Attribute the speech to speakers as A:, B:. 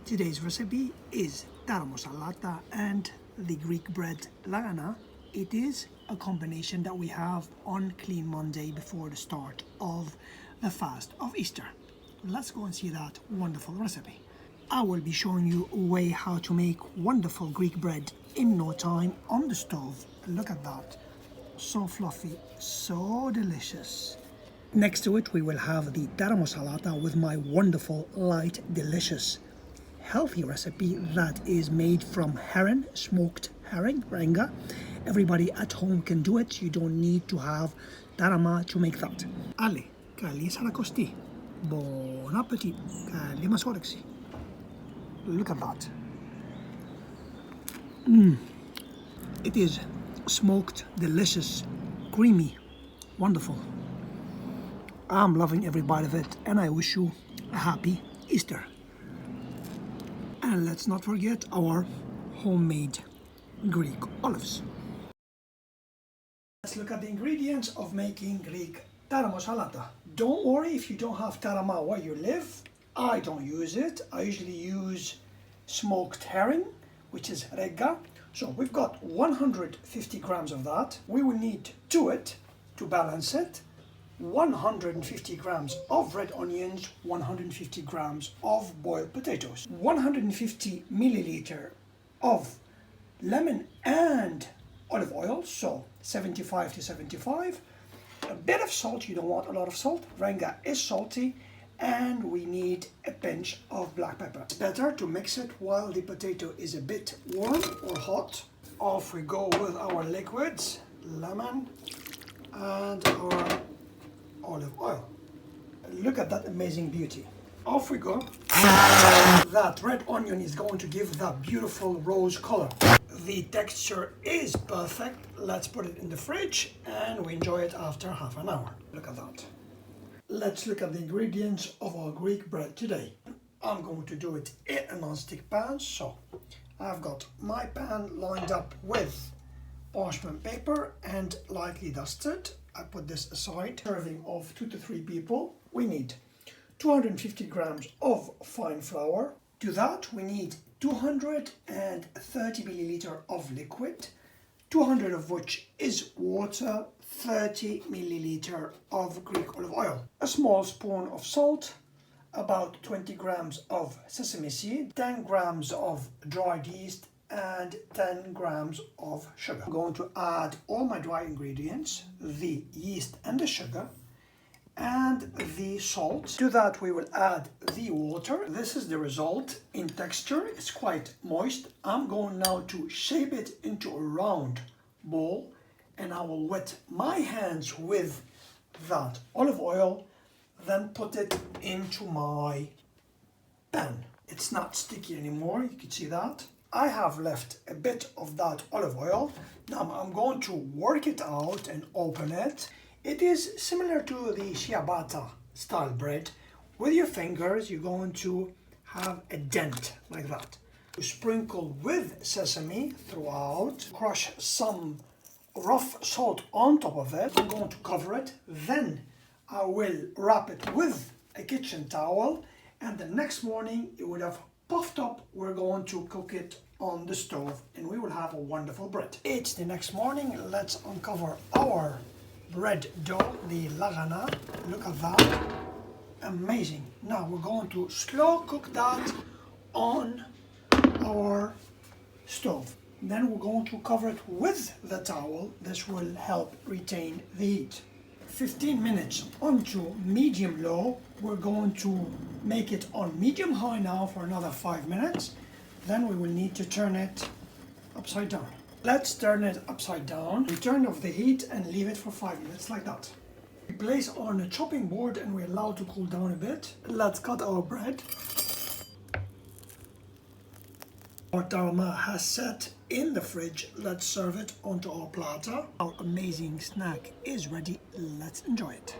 A: Today's recipe is Taramosalata and the Greek bread Lagana. It is a combination that we have on Clean Monday before the start of the fast of Easter. Let's go and see that wonderful recipe. I will be showing you a way how to make wonderful Greek bread in no time on the stove. Look at that. So fluffy, so delicious. Next to it we will have the Taramosalata with my wonderful, light, delicious, healthy recipe that is made from herring, smoked herring, renga. Everybody at home can do it. You don't need to have tarama to make that. Ale, καλή σαρακοστή. Bon appetit. Καλή μας όρεξη. Look at that. It is smoked, delicious, creamy, wonderful. I'm loving every bite of it, and I wish you a happy Easter. And let's not forget our homemade Greek olives. Let's look at the ingredients of making Greek Taramosalata. Don't worry if you don't have tarama where you live. I don't use it. I usually use smoked herring, which is rega. So we've got 150 grams of that. We will need to it, to balance it, 150 grams of red onions, 150 grams of boiled potatoes, 150 milliliter of lemon and olive oil, so 75 to 75. A bit of salt, you don't want a lot of salt. Renga is salty, and we need a pinch of black pepper. It's better to mix it while the potato is a bit warm or hot. Off we go with our liquids, lemon and our olive oil. Look at that amazing beauty. Off we go. That red onion is going to give that beautiful rose color. The texture is perfect. Let's put it in the fridge and we enjoy it after half an hour. Look at that. Let's look at the ingredients of our Greek bread today. I'm going to do it in a non-stick pan. So I've got my pan lined up with parchment paper and lightly dusted. I put this aside. Serving of 2 to 3 people. We need 250 grams of fine flour. To that we need 230 milliliter of liquid, 200 of which is water, 30 milliliter of Greek olive oil, a small spoon of salt, about 20 grams of sesame seed, 10 grams of dried yeast, and 10 grams of sugar. I'm going to add all my dry ingredients, the yeast and the sugar, and the salt. To that we will add the water. This is the result in texture. It's quite moist. I'm going now to shape it into a round ball, and I will wet my hands with that olive oil, then put it into my pan. It's not sticky anymore, you can see that. I have left a bit of that olive oil. Now I'm going to work it out and open it. It is similar to the ciabatta style bread. With your fingers, you're going to have a dent like that. You sprinkle with sesame throughout, crush some rough salt on top of it. I'm going to cover it. Then I will wrap it with a kitchen towel, and the next morning it will have puffed up. We're going to cook it on the stove and we will have a wonderful bread. It's the next morning. Let's uncover our bread dough, the Lagana. Look at that. Amazing. Now we're going to slow cook that on our stove. Then we're going to cover it with the towel. This will help retain the heat. 15 minutes onto medium low. We're going to make it on medium high now for another 5 minutes. Then we will need to turn it upside down. Let's turn it upside down. We turn off the heat and leave it for 5 minutes like that. We place on a chopping board and we allow it to cool down a bit. Let's cut our bread. Our tarama has set in the fridge. Let's serve it onto our platter. Our amazing snack is ready. Let's enjoy it.